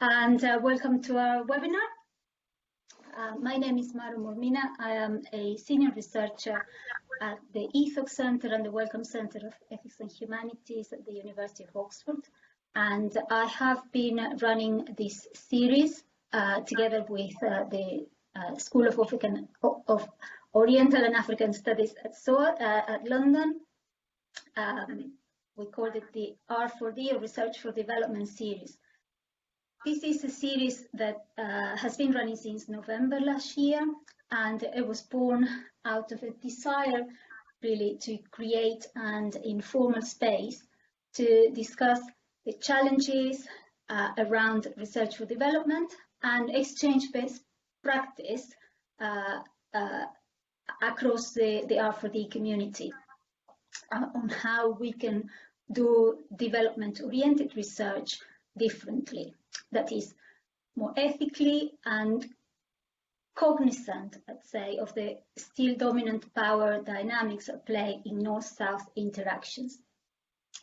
and welcome to our webinar. My name is Mara Mormina. I am a senior researcher at the Ethics Center and the Wellcome Center of Ethics and Humanities at the University of Oxford. And I have been running this series together with the School of Oriental and African Studies at SOAS at London. We called it the R4D, or Research for Development series. This is a series that has been running since November last year, and it was born out of a desire really to create an informal space to discuss the challenges around research for development and exchange best practice across the R4D community on how we can do development-oriented research differently, that is more ethically and cognizant, let's say, of the still dominant power dynamics at play in North-South interactions.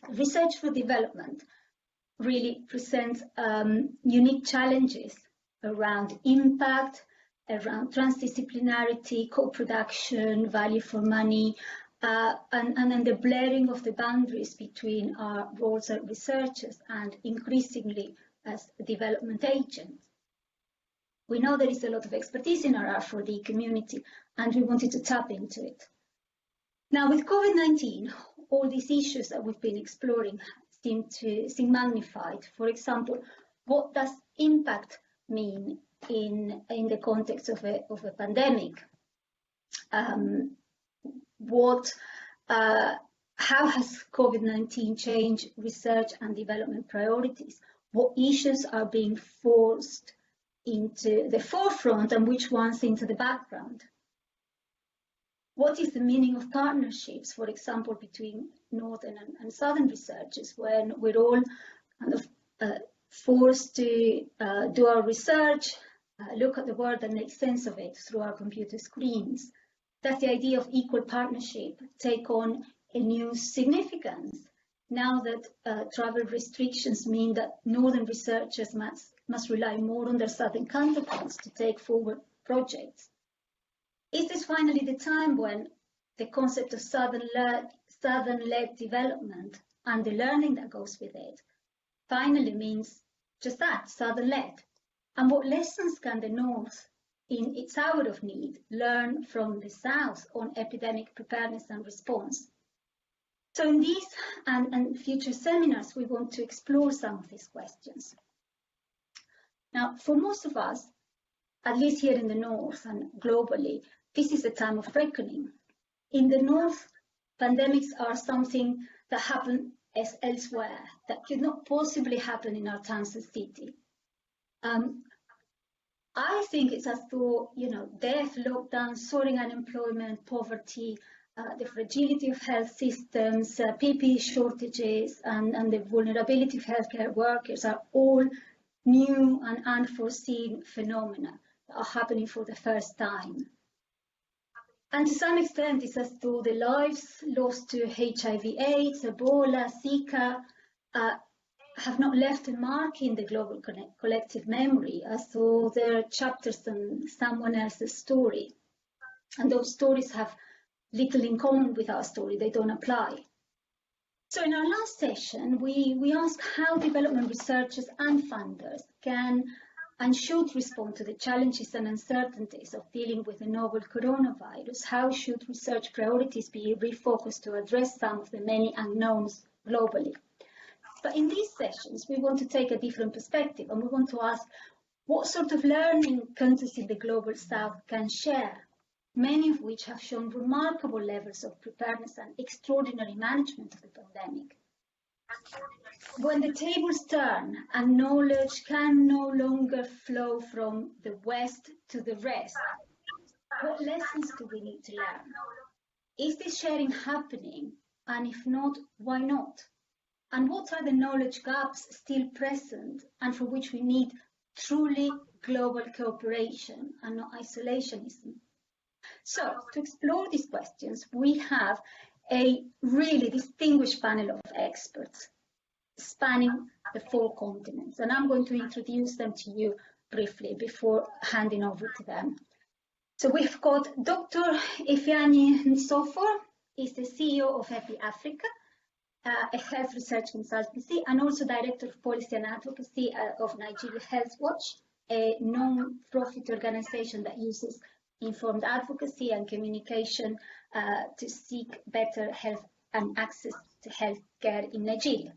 Research for development really presents unique challenges around impact, around transdisciplinarity, co-production, value for money, and the blurring of the boundaries between our roles as researchers and increasingly as development agents. We know there is a lot of expertise in our R4D community, and we wanted to tap into it. Now, with COVID-19, all these issues that we've been exploring seem magnified. For example, what does impact mean in the context of a pandemic? How has COVID-19 changed research and development priorities? What issues are being forced into the forefront and which ones into the background? What is the meaning of partnerships, for example, between northern and southern researchers, when we're all kind of forced to do our research, look at the world and make sense of it through our computer screens? Does the idea of equal partnership take on a new significance now that travel restrictions mean that northern researchers must rely more on their southern counterparts to take forward projects? Is this finally the time when the concept of southern-led development and the learning that goes with it finally means just that, southern-led? And what lessons can the North, in its hour of need, learn from the South on epidemic preparedness and response? So in these and future seminars, we want to explore some of these questions. Now, for most of us, at least here in the North and globally, this is a time of reckoning. In the North, pandemics are something that happen elsewhere, that could not possibly happen in our towns and city. I think it's as though, death, lockdown, soaring unemployment, poverty, the fragility of health systems, PPE shortages, and the vulnerability of healthcare workers are all new and unforeseen phenomena that are happening for the first time. And to some extent, it's as though the lives lost to HIV/AIDS, Ebola, Zika, have not left a mark in the global collective memory, as though they're chapters in someone else's story. And those stories have little in common with our story, they don't apply. So in our last session, we asked how development researchers and funders can and should respond to the challenges and uncertainties of dealing with the novel coronavirus. How should research priorities be refocused to address some of the many unknowns globally? But in these sessions, we want to take a different perspective, and we want to ask what sort of learning countries in the global South can share, many of which have shown remarkable levels of preparedness and extraordinary management of the pandemic. When the tables turn and knowledge can no longer flow from the West to the rest, what lessons do we need to learn? Is this sharing happening? And if not, why not? And what are the knowledge gaps still present and for which we need truly global cooperation and not isolationism? So, to explore these questions, we have a really distinguished panel of experts. spanning the 4 continents. And I'm going to introduce them to you briefly before handing over to them. So we've got Dr. Ifeanyi Nsofor, is the CEO of Happy Africa, a health research consultancy, and also Director of Policy and Advocacy of Nigeria Health Watch, a non-profit organization that uses informed advocacy and communication to seek better health and access to health care in Nigeria.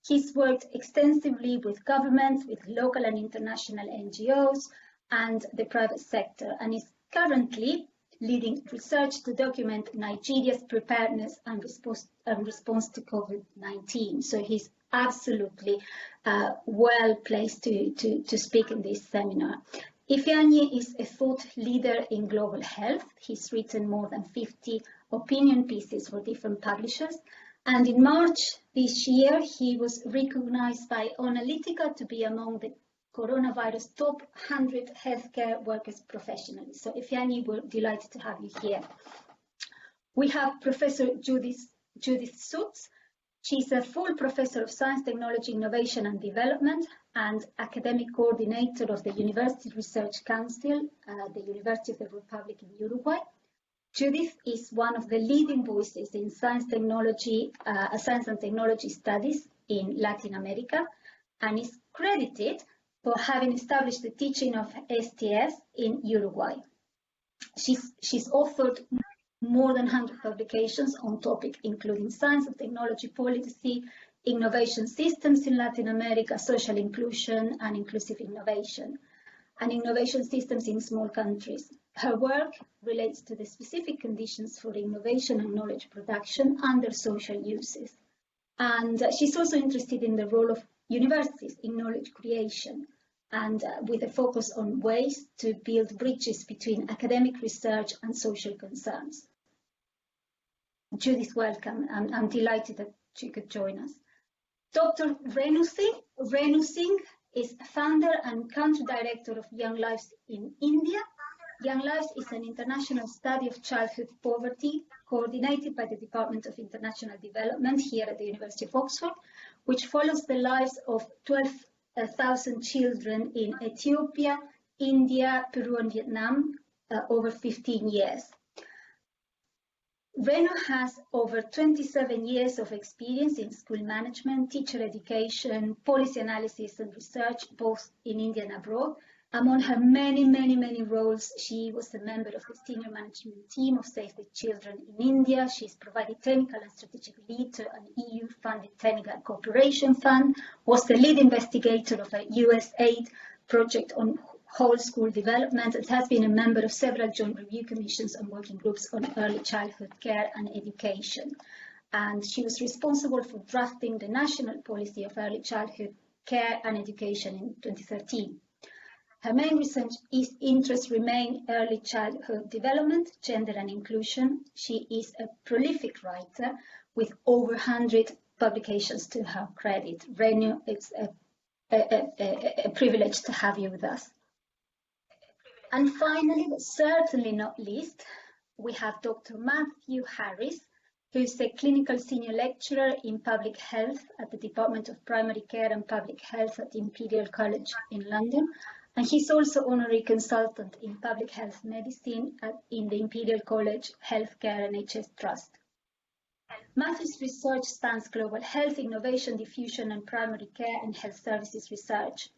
He's worked extensively with governments, with local and international NGOs, and the private sector, and is currently leading research to document Nigeria's preparedness and response to COVID-19. So he's absolutely well placed to speak in this seminar. Ifeanyi is a thought leader in global health. He's written more than 50 opinion pieces for different publishers. And in March this year, he was recognized by Analytica to be among the coronavirus top 100 healthcare workers professionally. So Ifeanyi, we're delighted to have you here. We have Professor Judith Sutz. She's a full professor of science, technology, innovation and development and academic coordinator of the University Research Council, the University of the Republic in Uruguay. Judith is one of the leading voices in science and technology studies in Latin America, and is credited for having established the teaching of STS in Uruguay. She's authored more than 100 publications on topics including science and technology policy, innovation systems in Latin America, social inclusion and inclusive innovation, and innovation systems in small countries. Her work relates to the specific conditions for innovation and knowledge production under social uses. And she's also interested in the role of universities in knowledge creation, and with a focus on ways to build bridges between academic research and social concerns. Judith, welcome. I'm delighted that you could join us. Dr. Renu Singh is founder and country director of Young Lives in India. Young Lives is an international study of childhood poverty coordinated by the Department of International Development here at the University of Oxford, which follows the lives of 12,000 children in Ethiopia, India, Peru and Vietnam over 15 years. Renu has over 27 years of experience in school management, teacher education, policy analysis and research, both in India and abroad. Among her many roles, she was a member of the senior management team of Save the Children in India. She's provided technical and strategic lead to an EU-funded technical cooperation fund, was the lead investigator of a US aid project on whole school development, and has been a member of several joint review commissions and working groups on early childhood care and education. And she was responsible for drafting the national policy of early childhood care and education in 2013. Her main research interests remain early childhood development, gender and inclusion. She is a prolific writer with over 100 publications to her credit. Renu, it's a privilege to have you with us. And finally, but certainly not least, we have Dr. Matthew Harris, who is a clinical senior lecturer in public health at the Department of Primary Care and Public Health at Imperial College in London. And he's also honorary consultant in public health medicine in the Imperial College Healthcare NHS Trust. Matthew's research spans global health, innovation, diffusion, and primary care and health services research.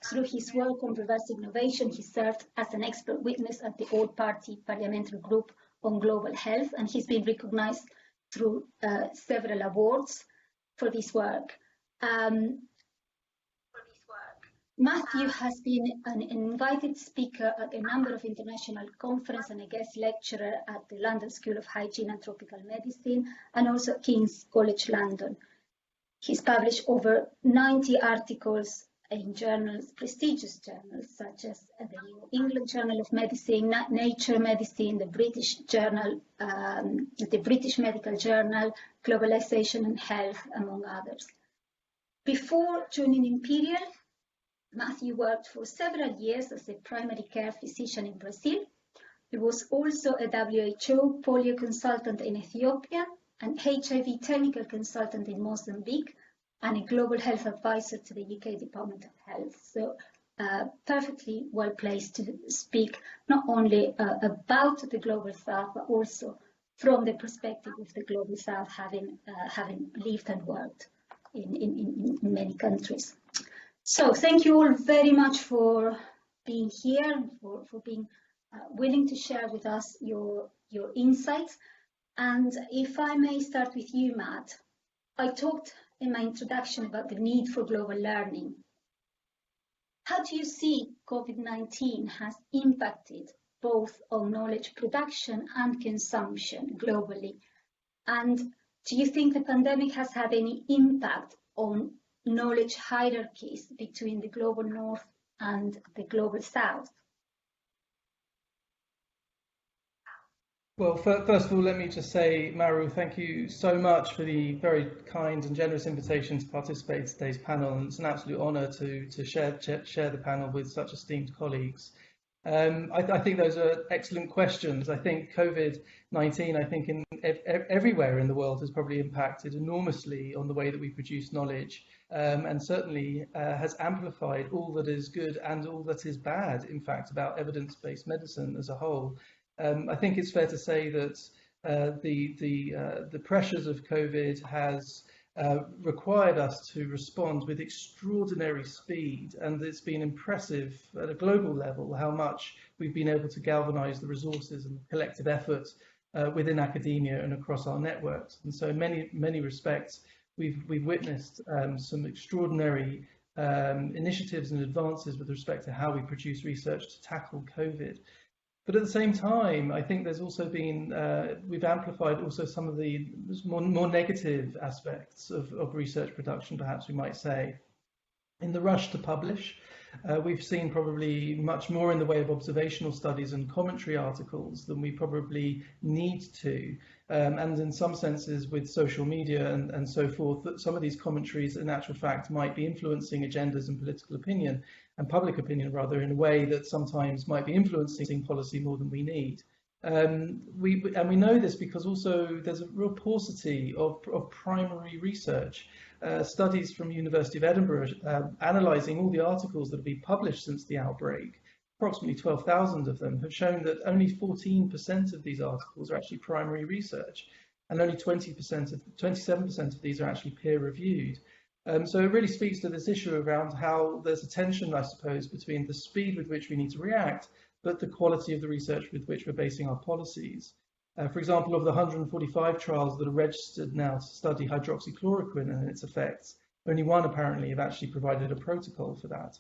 Through his work on reverse innovation, he served as an expert witness at the All-Party Parliamentary Group on Global Health, and he's been recognized through several awards for this work. Matthew has been an invited speaker at a number of international conferences and a guest lecturer at the London School of Hygiene and Tropical Medicine, and also at King's College London. He's published over 90 articles in journals, prestigious journals such as the New England Journal of Medicine, Nature Medicine, the British Journal, the British Medical Journal, Globalization and Health, among others. Before joining Imperial, Matthew worked for several years as a primary care physician in Brazil. He was also a WHO polio consultant in Ethiopia, an HIV technical consultant in Mozambique, and a global health advisor to the UK Department of Health. So perfectly well placed to speak not only about the Global South, but also from the perspective of the Global South, having lived and worked in many countries. So thank you all very much for being here and for being willing to share with us your insights. And if I may start with you, Matt, I talked in my introduction about the need for global learning. How do you see COVID-19 has impacted both on knowledge production and consumption globally? And do you think the pandemic has had any impact on knowledge hierarchies between the global North and the global South? Well, first of all, let me just say, Maru, thank you so much for the very kind and generous invitation to participate in today's panel. And it's an absolute honour to share the panel with such esteemed colleagues. I think those are excellent questions. I think COVID-19, I think everywhere in the world has probably impacted enormously on the way that we produce knowledge, and certainly has amplified all that is good and all that is bad, in fact, about evidence-based medicine as a whole. I think it's fair to say that the pressures of COVID has required us to respond with extraordinary speed, and it's been impressive at a global level how much we've been able to galvanise the resources and collective effort within academia and across our networks. And so in many respects, we've witnessed some extraordinary initiatives and advances with respect to how we produce research to tackle COVID. But at the same time, I think there's also been, we've amplified also some of the more negative aspects of research production, perhaps we might say. In the rush to publish, we've seen probably much more in the way of observational studies and commentary articles than we probably need to. And in some senses with social media and so forth, that some of these commentaries in actual fact might be influencing agendas and political opinion, and public opinion rather, in a way that sometimes might be influencing policy more than we need. We know this because also there's a real paucity of primary research. Studies from University of Edinburgh analysing all the articles that have been published since the outbreak, approximately 12,000 of them, have shown that only 14% of these articles are actually primary research, and only 27% of these are actually peer-reviewed. So it really speaks to this issue around how there's a tension, I suppose, between the speed with which we need to react, but the quality of the research with which we're basing our policies. For example, of the 145 trials that are registered now to study hydroxychloroquine and its effects, only one apparently have actually provided a protocol for that.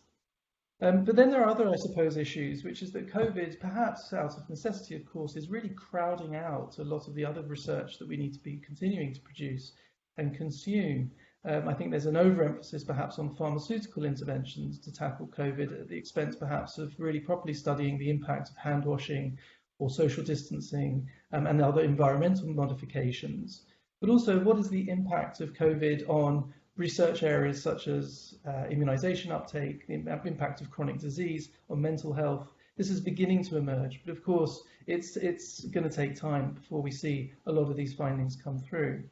But then there are other, I suppose, issues, which is that COVID, perhaps out of necessity, of course, is really crowding out a lot of the other research that we need to be continuing to produce and consume. I think there's an overemphasis perhaps on pharmaceutical interventions to tackle COVID at the expense perhaps of really properly studying the impact of hand washing or social distancing and other environmental modifications. But also, what is the impact of COVID on research areas such as immunisation uptake, the impact of chronic disease on mental health? This is beginning to emerge, but of course it's going to take time before we see a lot of these findings come through.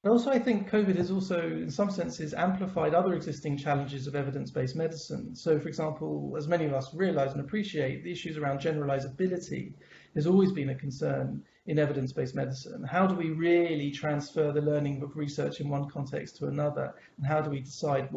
But also, I think COVID has also, in some senses, amplified other existing challenges of evidence-based medicine. So, for example, as many of us realise and appreciate, the issues around generalisability has always been a concern in evidence-based medicine. How do we really transfer the learning of research in one context to another? And how do we decide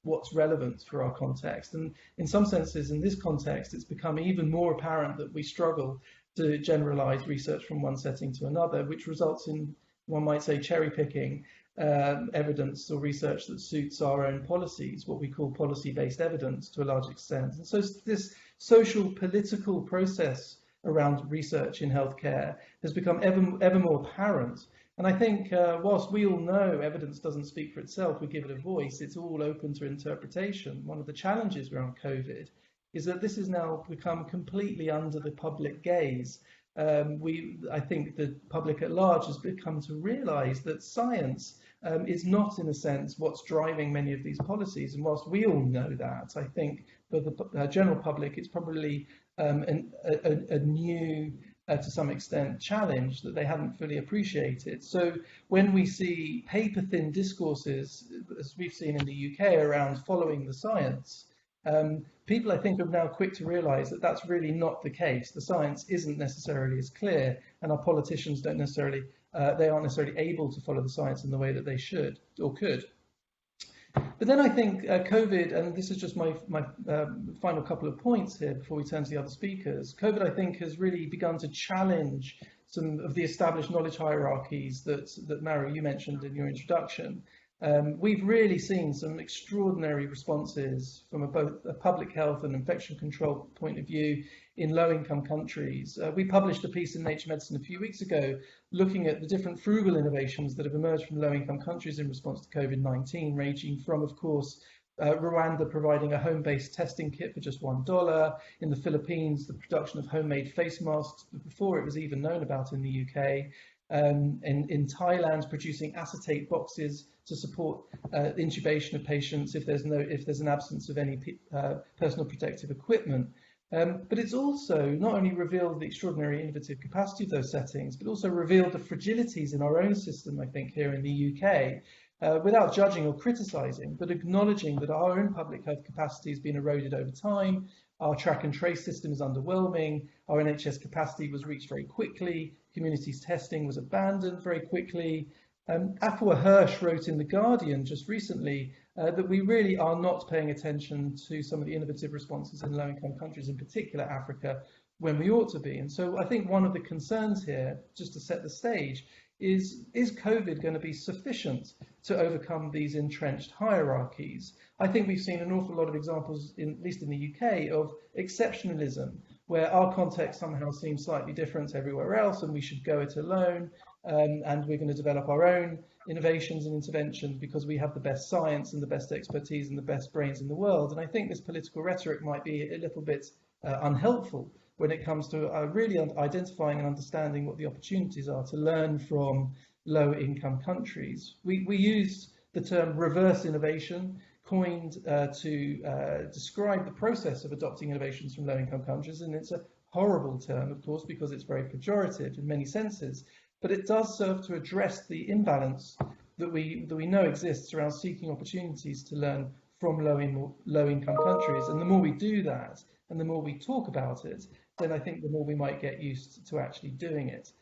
what's relevant for our context? And in some senses, in this context, it's become even more apparent that we struggle to generalise research from one setting to another, which results in, one might say, cherry-picking evidence or research that suits our own policies, what we call policy-based evidence to a large extent. And so this social political process around research in healthcare has become ever more apparent. And I think whilst we all know evidence doesn't speak for itself, we give it a voice, it's all open to interpretation. One of the challenges around COVID is that this has now become completely under the public gaze. I think the public at large has become to realise that science is not, in a sense, what's driving many of these policies. And whilst we all know that, I think for the general public, it's probably a new to some extent challenged, that they hadn't fully appreciated. So when we see paper-thin discourses, as we've seen in the UK, around following the science, people, I think, are now quick to realise that that's really not the case. The science isn't necessarily as clear, and our politicians don't necessarily, they aren't necessarily able to follow the science in the way that they should or could. But then I think COVID, and this is just my final couple of points here before we turn to the other speakers, COVID, I think, has really begun to challenge some of the established knowledge hierarchies that Maru, you mentioned in your introduction. We've really seen some extraordinary responses from both a public health and infection control point of view in low-income countries. We published a piece in Nature Medicine a few weeks ago looking at the different frugal innovations that have emerged from low-income countries in response to COVID-19, ranging from, of course, Rwanda providing a home-based testing kit for just $1. In the Philippines, the production of homemade face masks before it was even known about in the UK. In Thailand, producing acetate boxes to support intubation of patients if there's an absence of any personal protective equipment. But it's also not only revealed the extraordinary innovative capacity of those settings, but also revealed the fragilities in our own system, I think, here in the UK, without judging or criticising, but acknowledging that our own public health capacity has been eroded over time. Our track and trace system is underwhelming. Our NHS capacity was reached very quickly. Communities testing was abandoned very quickly. Afua Hirsch wrote in The Guardian just recently that we really are not paying attention to some of the innovative responses in low-income countries, in particular Africa, when we ought to be. And so I think one of the concerns here, just to set the stage, is COVID going to be sufficient to overcome these entrenched hierarchies? I think we've seen an awful lot of examples, at least in the UK, of exceptionalism, where our context somehow seems slightly different to everywhere else, and we should go it alone, and we're going to develop our own innovations and interventions because we have the best science and the best expertise and the best brains in the world. And I think this political rhetoric might be a little bit unhelpful when it comes to really identifying and understanding what the opportunities are to learn from low-income countries. We use the term reverse innovation, coined to describe the process of adopting innovations from low-income countries, and it's a horrible term, of course, because it's very pejorative in many senses, but it does serve to address the imbalance that we know exists around seeking opportunities to learn from low-income countries. And the more we do that, and the more we talk about it, then I think the more we might get used to actually doing it.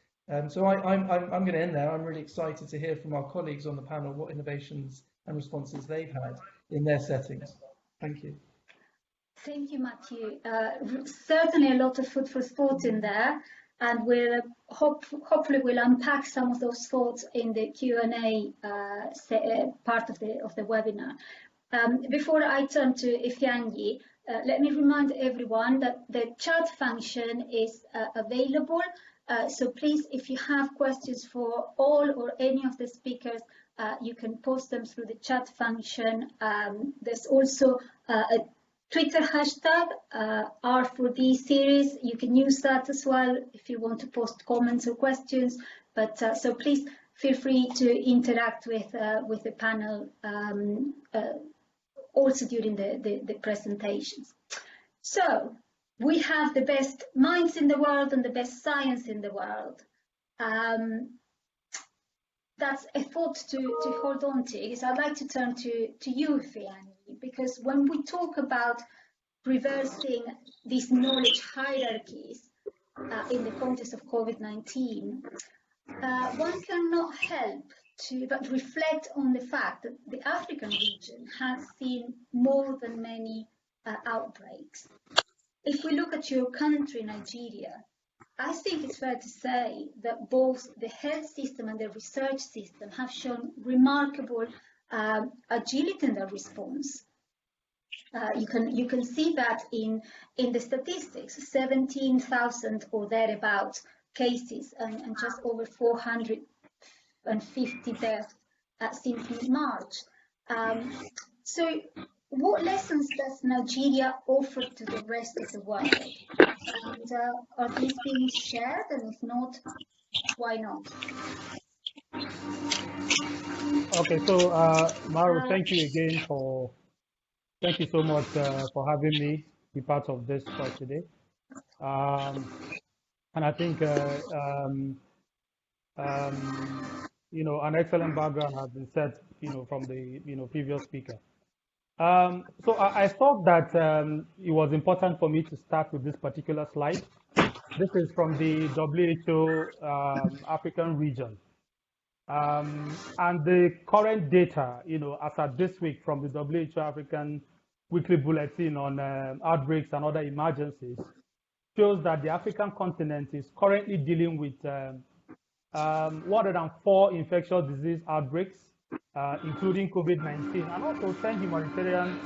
So I'm going to end there. I'm really excited to hear from our colleagues on the panel what innovations and responses they've had in their settings. Thank you. Thank you, Matthew. Certainly a lot of food for thought in there, and we'll hopefully we'll unpack some of those thoughts in the Q&A part of the webinar. Before I turn to Ifeanyi, let me remind everyone that the chat function is available. So please, if you have questions for all or any of the speakers, you can post them through the chat function. There's also a Twitter hashtag, R4D series. You can use that as well if you want to post comments or questions. But so please feel free to interact with the panel also during the presentations. So we have the best minds in the world and the best science in the world. That's a thought to hold on to. So I'd like to turn to you, Ifeanyi, because when we talk about reversing these knowledge hierarchies in the context of COVID-19, one cannot help but reflect on the fact that the African region has seen more than many outbreaks. If we look at your country, Nigeria, I think it's fair to say that both the health system and the research system have shown remarkable agility in their response. You can see that in the statistics, 17,000 or thereabouts cases and just over 450 deaths since March. So what lessons does Nigeria offer to the rest of the world? And are these being shared? And if not, why not? Okay, so Maru, thank you again thank you so much for having me be part of this talk today. And And I think, an excellent background has been set, from the, previous speaker. So I thought that it was important for me to start with this particular slide. This is from the WHO African region. And the current data, as at this week from the WHO African Weekly Bulletin on outbreaks and other emergencies, shows that the African continent is currently dealing with 104 infectious disease outbreaks, including COVID-19, and also 10 humanitarian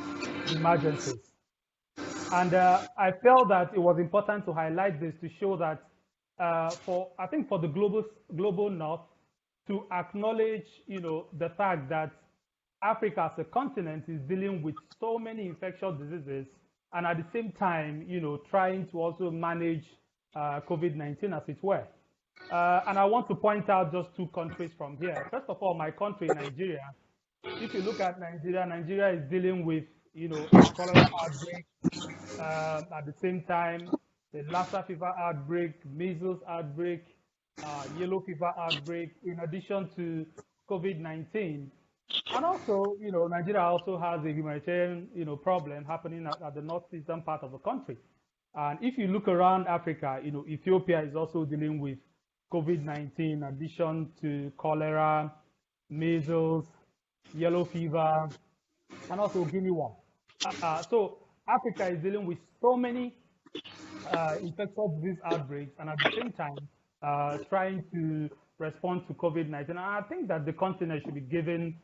emergencies. And I felt that it was important to highlight this to show that for the global North, to acknowledge, the fact that Africa as a continent is dealing with so many infectious diseases, and at the same time, trying to also manage COVID-19 as it were. And I want to point out just two countries from here. First of all, my country, Nigeria. If you look at Nigeria, Nigeria is dealing with, a cholera outbreak, at the same time, the Lassa fever outbreak, measles outbreak, yellow fever outbreak, in addition to COVID-19. And also, Nigeria also has a humanitarian, problem happening at the northeastern part of the country. And if you look around Africa, Ethiopia is also dealing with COVID-19 in addition to cholera, measles, yellow fever, and also Guinea worm. So Africa is dealing with so many infectious disease outbreaks, and at the same time, trying to respond to COVID-19. And I think that the continent should be given,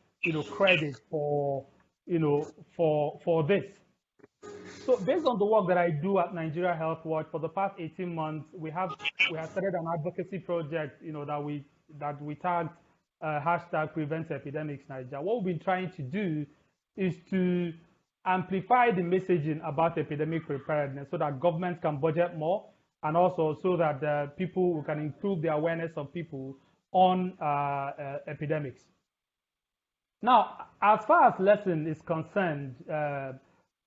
credit for, for this. So based on the work that I do at Nigeria Health Watch for the past 18 months, we have started an advocacy project, that we tagged hashtag Prevent Epidemics Nigeria. What we've been trying to do is to amplify the messaging about epidemic preparedness so that governments can budget more, and also so that people can improve the awareness of people on epidemics. Now, as far as lesson is concerned,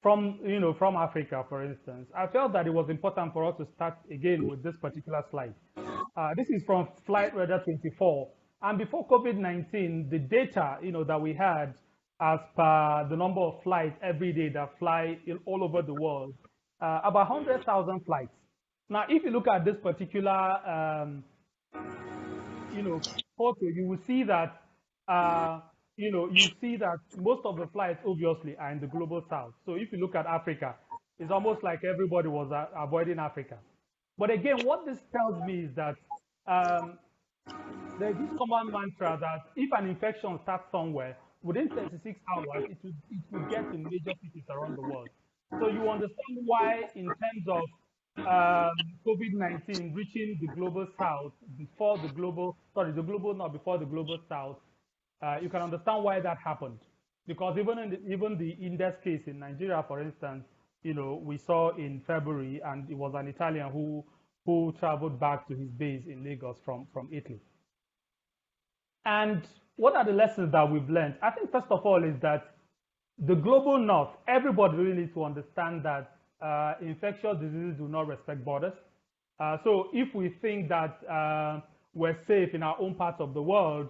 from Africa, for instance, I felt that it was important for us to start again with this particular slide. This is from Flight Radar 24, and before COVID-19, the data that we had as per the number of flights every day that fly all over the world, about 100,000 flights. Now, if you look at this particular photo, you will see that most of the flights obviously are in the global south. So if you look at Africa, it's almost like everybody was avoiding Africa. But again, what this tells me is that there's this common mantra that if an infection starts somewhere, within 36 hours, it will get to major cities around the world. So you understand why, in terms of COVID-19 reaching the global south before the global north before the global south, you can understand why that happened. Because even the index case in Nigeria, for instance, we saw in February, and it was an Italian who traveled back to his base in Lagos from Italy. And what are the lessons that we've learned? I think first of all is that the global north, everybody really needs to understand that infectious diseases do not respect borders. So if we think that we're safe in our own parts of the world,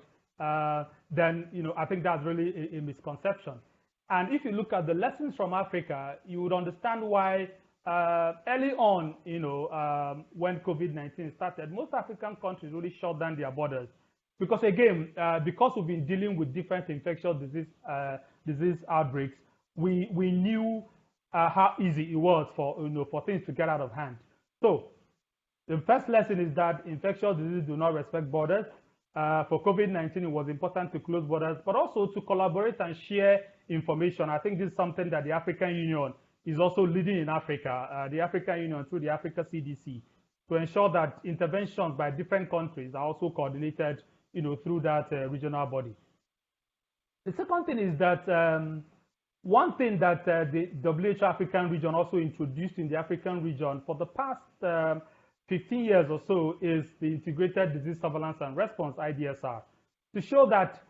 then I think that's really a misconception. And if you look at the lessons from Africa, you would understand why early on, when COVID-19 started, most African countries really shut down their borders. Because again, because we've been dealing with different infectious disease outbreaks, we knew how easy it was for things to get out of hand. So the first lesson is that infectious diseases do not respect borders. For COVID-19, it was important to close borders, but also to collaborate and share information. I think this is something that the African Union is also leading in Africa, the African Union through the Africa CDC, to ensure that interventions by different countries are also coordinated through that regional body. The second thing is that one thing that the WHO African region also introduced in the African region for the past 15 years or so is the Integrated Disease Surveillance and Response, IDSR, to show that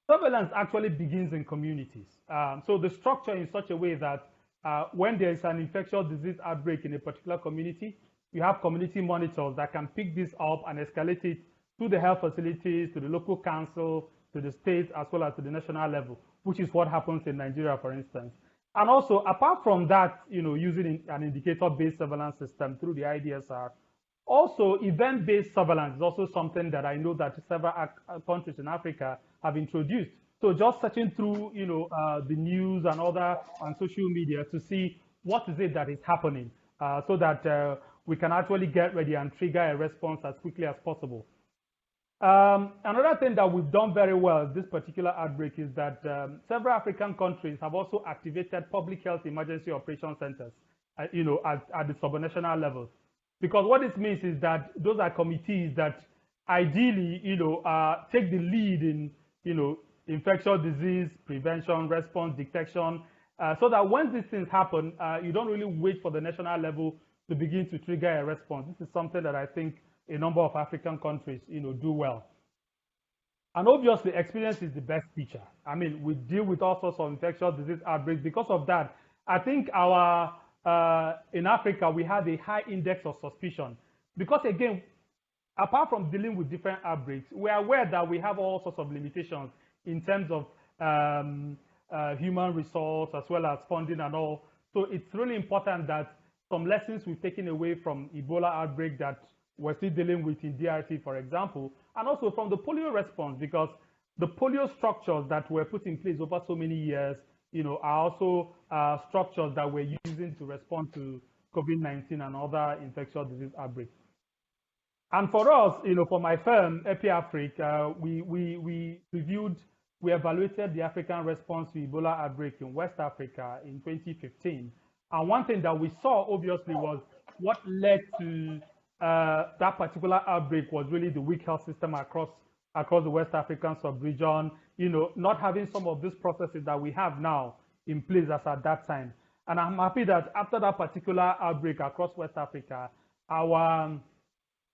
surveillance actually begins in communities. So the structure in such a way that when there is an infectious disease outbreak in a particular community, you have community monitors that can pick this up and escalate it to the health facilities, to the local council, to the state, as well as to the national level, which is what happens in Nigeria, for instance. And also, apart from that, using an indicator-based surveillance system through the IDSR, also event-based surveillance is also something that I know that several countries in Africa have introduced. So just searching through, the news and other on social media to see what is it that is happening, so that we can actually get ready and trigger a response as quickly as possible. Another thing that we've done very well this particular outbreak is that several African countries have also activated public health emergency operation centers, at the subnational level. Because what this means is that those are committees that ideally, take the lead in, infectious disease prevention, response, detection, so that when these things happen, you don't really wait for the national level to begin to trigger a response. This is something that I think a number of African countries, do well. And obviously, experience is the best teacher. I mean, we deal with all sorts of infectious disease outbreaks. Because of that, I think in Africa, we have a high index of suspicion. Because again, apart from dealing with different outbreaks, we are aware that we have all sorts of limitations in terms of human resource as well as funding and all. So it's really important that some lessons we've taken away from Ebola outbreak that we're still dealing with in DRC, for example, and also from the polio response, because the polio structures that were put in place over so many years, are also structures that we're using to respond to COVID-19 and other infectious disease outbreaks. And for us, for my firm, EpiAfric, we evaluated the African response to Ebola outbreak in West Africa in 2015. And one thing that we saw, obviously, was what led to that particular outbreak was really the weak health system across the West African sub-region, not having some of these processes that we have now in place as at that time. And I'm happy that after that particular outbreak across West Africa, our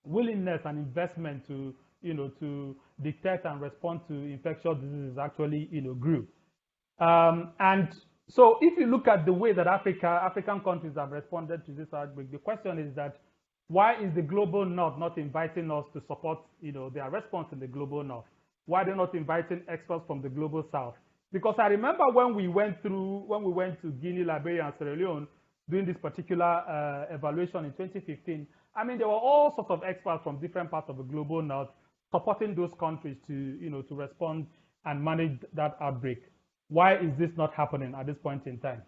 willingness and investment to detect and respond to infectious diseases actually, grew. And so if you look at the way that African countries have responded to this outbreak, the question is that why is the global north not inviting us to support, their response in the global north? Why are they not inviting experts from the global south? Because I remember when we went to Guinea, Liberia, and Sierra Leone doing this particular evaluation in 2015, I mean, there were all sorts of experts from different parts of the global north supporting those countries to respond and manage that outbreak. Why is this not happening at this point in time?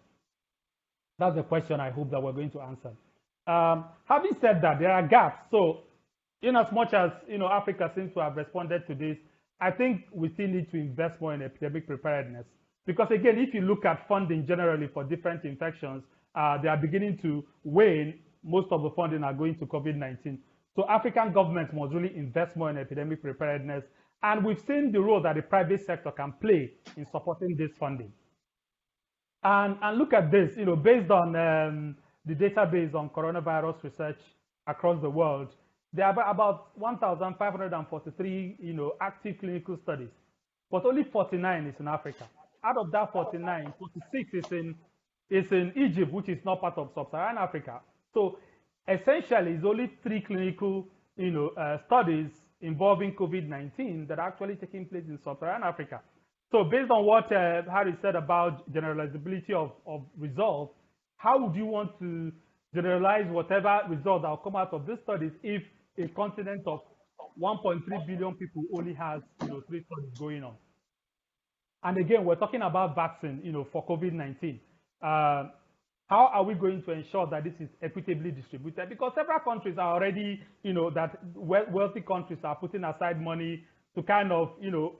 That's the question I hope that we're going to answer. Having said that, there are gaps. So, in as much as Africa seems to have responded to this, I think we still need to invest more in epidemic preparedness. Because again, if you look at funding generally for different infections, they are beginning to wane. Most of the funding are going to COVID-19. So African governments must really invest more in epidemic preparedness. And we've seen the role that the private sector can play in supporting this funding. And look at this, based on the database on coronavirus research across the world, there are about 1,543, active clinical studies, but only 49 is in Africa. Out of that 49, 46 is in Egypt, which is not part of sub-Saharan Africa. So essentially, it's only 3 clinical, studies involving COVID-19 that are actually taking place in sub-Saharan Africa. So based on what Harry said about generalizability of results, how would you want to generalize whatever results that will come out of these studies if a continent of 1.3 billion people only has 3 studies going on? And again, we're talking about vaccine, for COVID-19. How are we going to ensure that this is equitably distributed? Because several countries are already, that wealthy countries are putting aside money to kind of,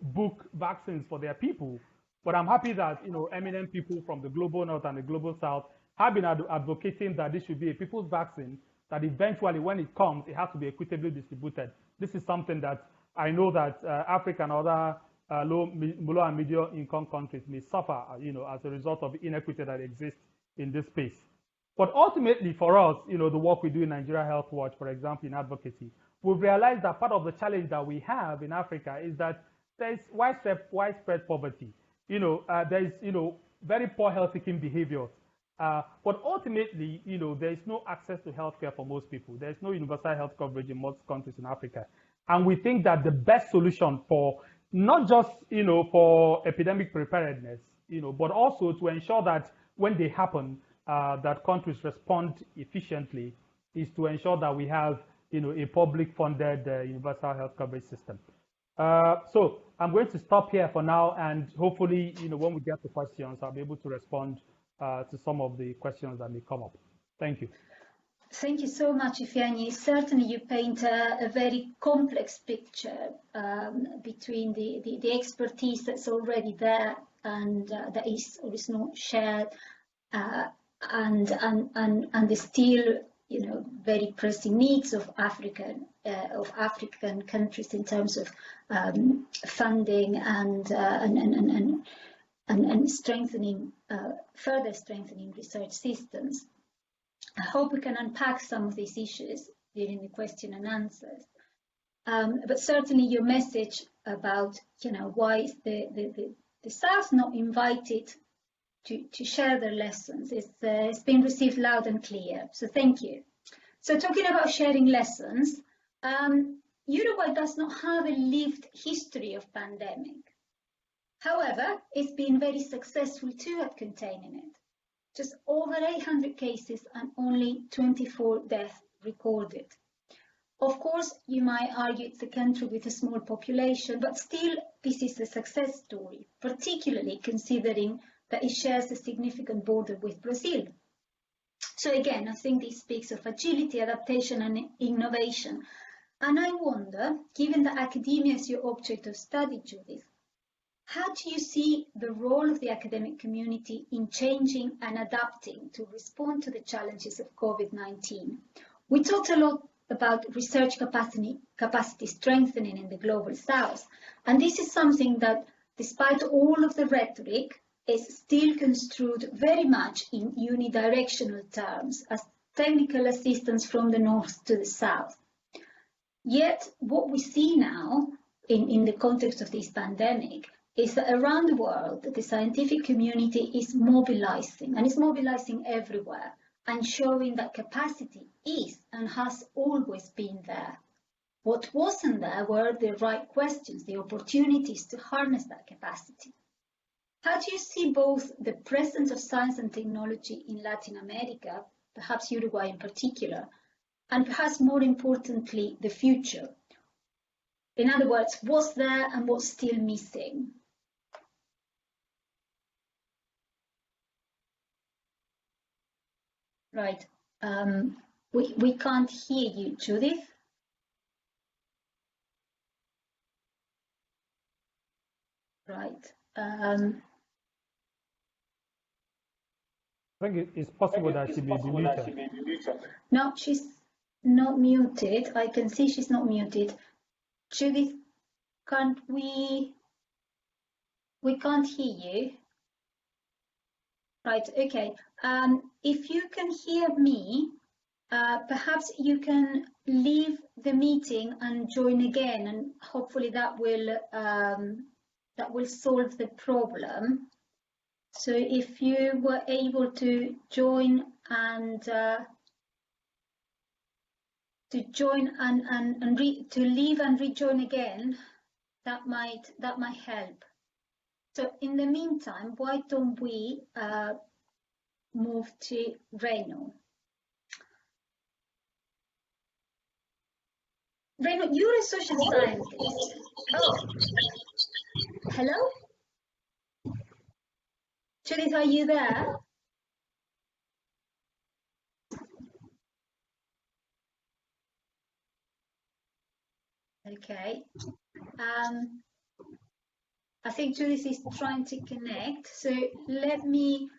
book vaccines for their people. But I'm happy that, eminent people from the global north and the global south have been advocating that this should be a people's vaccine, that eventually when it comes, it has to be equitably distributed. This is something that I know that Africa and other low and medium income countries may suffer, as a result of the inequity that exists in this space. But ultimately for us, the work we do in Nigeria Health Watch, for example, in advocacy, we've realized that part of the challenge that we have in Africa is that there's widespread poverty. There's, very poor health seeking behaviors. But ultimately, there is no access to healthcare for most people. There's no universal health coverage in most countries in Africa. And we think that the best solution for not just, for epidemic preparedness, but also to ensure that when they happen, that countries respond efficiently is to ensure that we have, a public funded universal health coverage system. So I'm going to stop here for now, and hopefully, when we get to questions, I'll be able to respond to some of the questions that may come up. Thank you. Thank you so much, Ifeanyi. Certainly, you paint a very complex picture between the expertise that's already there and that is not shared, and the still, very pressing needs of African countries in terms of funding and strengthening, further strengthening research systems. I hope we can unpack some of these issues during the question and answers. But certainly your message about, why is the South not invited to share their lessons it's been received loud and clear. So thank you. So talking about sharing lessons, Uruguay does not have a lived history of pandemic. However, it's been very successful too at containing it. Just over 800 cases and only 24 deaths recorded. Of course, you might argue it's a country with a small population, but still this is a success story, particularly considering that it shares a significant border with Brazil. So again, I think this speaks of agility, adaptation and innovation. And I wonder, given that academia is your object of study, Judith, how do you see the role of the academic community in changing and adapting to respond to the challenges of COVID-19? We talked a lot about research capacity strengthening in the Global South, and this is something that, despite all of the rhetoric, is still construed very much in unidirectional terms as technical assistance from the north to the south. Yet, what we see now in the context of this pandemic is that around the world, the scientific community is mobilizing, and it's mobilizing everywhere, and showing that capacity is and has always been there. What wasn't there were the right questions, the opportunities to harness that capacity. How do you see both the presence of science and technology in Latin America, perhaps Uruguay in particular, and perhaps more importantly, the future? In other words, what's there and what's still missing? Right. We can't hear you, Judith. Right. I think it's possible that she may be muted. No, she's not muted. I can see she's not muted. Judith, can't we can't hear you. Right, okay. If you can hear me, perhaps you can leave the meeting and join again, and hopefully that will solve the problem. So if you were able to join and to leave and rejoin again, that might help. So in the meantime, why don't we move to Reno? Reno, you're a social scientist. Oh, hello? Judith, are you there? Okay. I think Judith is trying to connect, so let me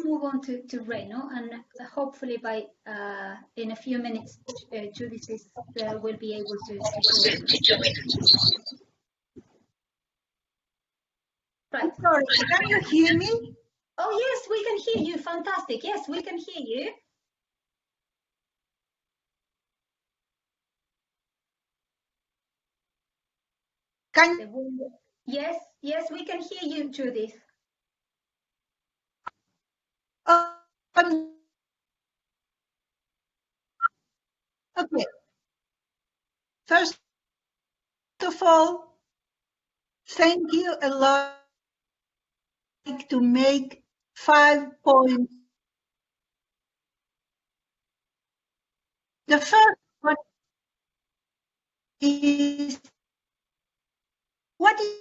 move on to Reno, and hopefully by in a few minutes Judith will be able to join. Right. Sorry, can you hear me? Oh yes, we can hear you. Fantastic. Yes, we can hear you. Yes, yes, we can hear you, Judith. Okay. First of all, thank you a lot. I'd like to make 5 points. The first one is, what is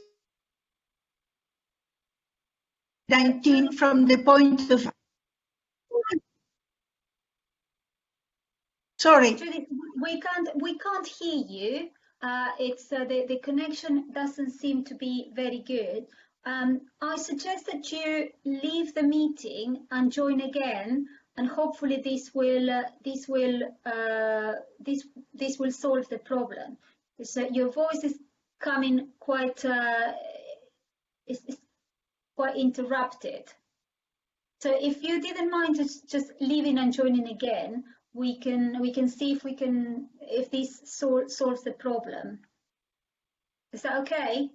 19 from the point of, sorry. Judith, we can't hear you. It's the connection doesn't seem to be very good. I suggest that you leave the meeting and join again, and hopefully this will solve the problem. So your voice is coming quite is quite interrupted. So if you didn't mind just leaving and joining again, we can see if this solves the problem. Is that okay?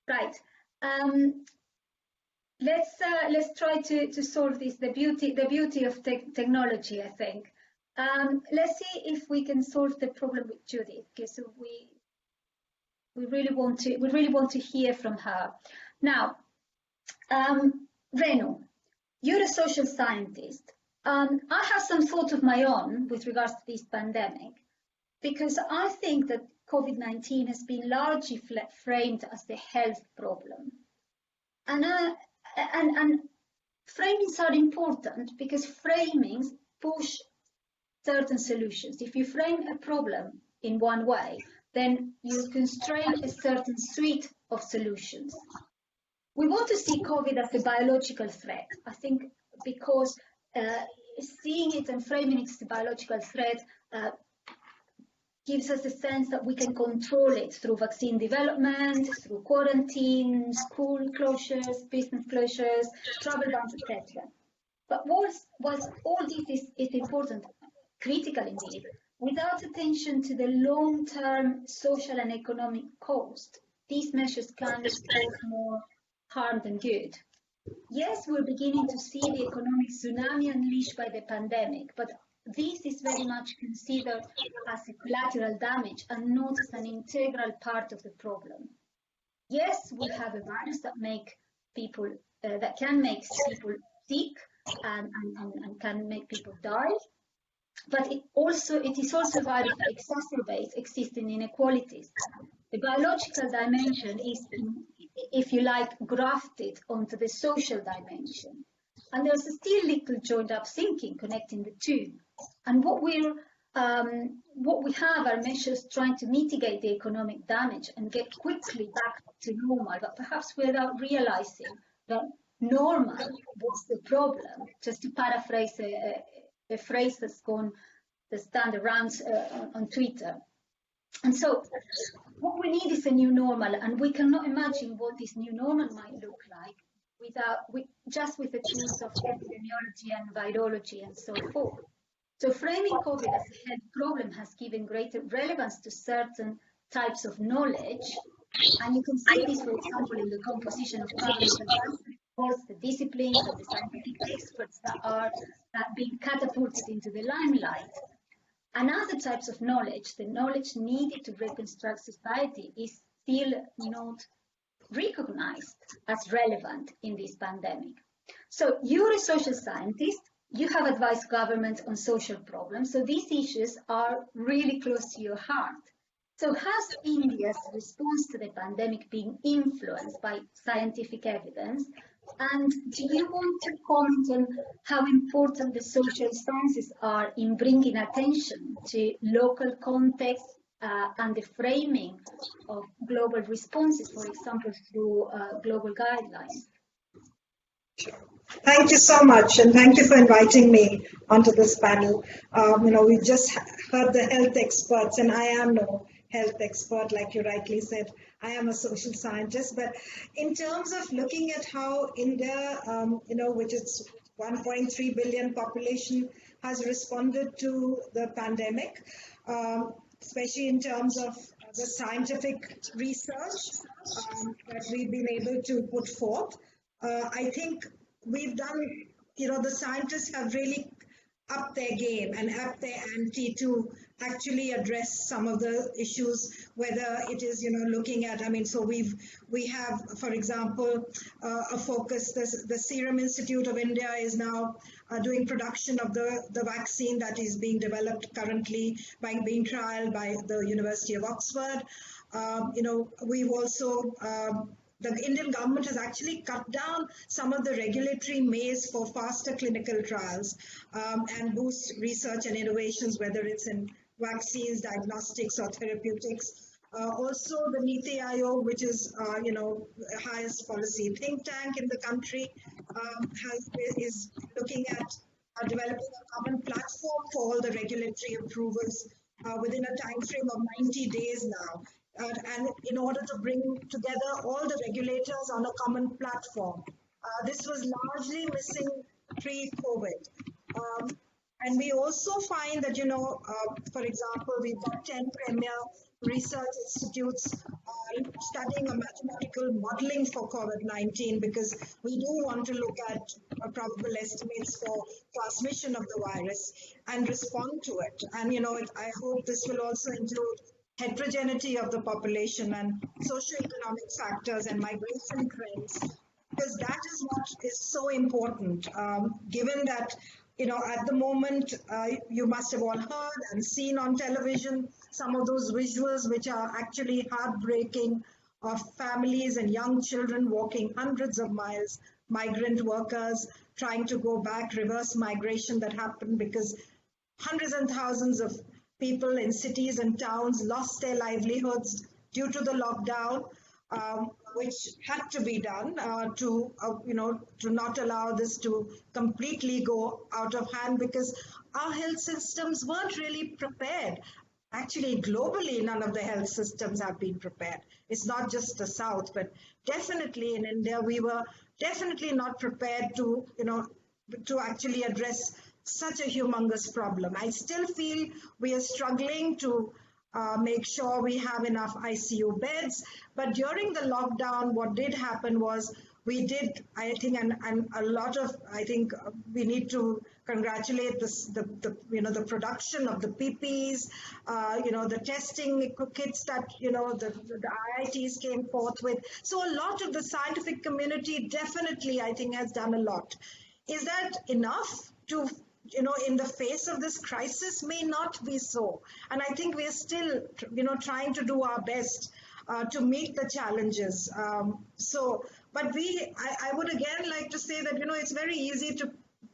Right. Let's try to solve this. The beauty of technology, I think. Let's see if we can solve the problem with Judith, because we really want to hear from her. Now, Renu, you're a social scientist. I have some thought of my own with regards to this pandemic, because I think that COVID-19 has been largely framed as the health problem. And framings are important because framings push certain solutions. If you frame a problem in one way, then you constrain a certain suite of solutions. We want to see COVID as a biological threat, I think, because seeing it and framing it as a biological threat gives us a sense that we can control it through vaccine development, through quarantine, school closures, business closures, travel bans, etc. But whilst all this is important, critical indeed, without attention to the long-term social and economic cost, these measures can cause more harm than good. Yes, we're beginning to see the economic tsunami unleashed by the pandemic, but this is very much considered as a collateral damage and not as an integral part of the problem. Yes, we have a virus that can make people sick and can make people die, but it is also a virus that exacerbates existing inequalities. The biological dimension is, if you like, grafted onto the social dimension. And there's still little joined up thinking connecting the two. And what we have are measures trying to mitigate the economic damage and get quickly back to normal, but perhaps without realizing that normal was the problem, just to paraphrase a phrase that's done the rounds on Twitter. And so what we need is a new normal, and we cannot imagine what this new normal might look like just with the tools of epidemiology and virology and so forth. So framing COVID as a health problem has given greater relevance to certain types of knowledge, and you can see this, for example, in the composition of government advice, the disciplines and the scientific experts that are being catapulted into the limelight. And other types of knowledge, the knowledge needed to reconstruct society, is still not recognized as relevant in this pandemic. So you're a social scientist, you have advised governments on social problems, so these issues are really close to your heart. So has India's response to the pandemic been influenced by scientific evidence? And do you want to comment on how important the social sciences are in bringing attention to local context and the framing of global responses, for example, through global guidelines? Thank you so much, and thank you for inviting me onto this panel. We just heard the health experts, and I am no health expert, like you rightly said. I am a social scientist, but in terms of looking at how India, which is 1.3 billion population, has responded to the pandemic, especially in terms of the scientific research that we've been able to put forth. I think we've done, the scientists have really upped their game and upped their ante to actually address some of the issues, whether it is, looking at, so we have, for example, a focus, the Serum Institute of India is now doing production of the vaccine that is being developed currently being trialed by the University of Oxford. We've also the Indian government has actually cut down some of the regulatory maze for faster clinical trials and boost research and innovations, whether it's in vaccines, diagnostics, or therapeutics. Also, the NITI Aayog, which is, highest policy think tank in the country, is looking at developing a common platform for all the regulatory approvals within a time frame of 90 days now. And in order to bring together all the regulators on a common platform. This was largely missing pre-COVID. And we also find that, for example, we've got 10 premier research institutes studying a mathematical modeling for COVID-19 because we do want to look at probable estimates for transmission of the virus and respond to it. And, I hope this will also include heterogeneity of the population and socioeconomic factors and migration trends, because that is what is so important, given that, at the moment, you must have all heard and seen on television some of those visuals which are actually heartbreaking of families and young children walking hundreds of miles, migrant workers trying to go back, reverse migration that happened because hundreds and thousands of people in cities and towns lost their livelihoods due to the lockdown, which had to be done to not allow this to completely go out of hand because our health systems weren't really prepared. Actually, globally, none of the health systems have been prepared. It's not just the South, but definitely in India, we were definitely not prepared to actually address such a humongous problem. I still feel we are struggling to make sure we have enough ICU beds. But during the lockdown, what did happen was we did, I think, and a lot of, I think we need to congratulate the production of the PPEs, the testing kits that, the IITs came forth with. So a lot of the scientific community definitely, I think, has done a lot. Is that enough to in the face of this crisis? May not be so. And I think we're still, trying to do our best to meet the challenges. But I would again like to say that, it's very easy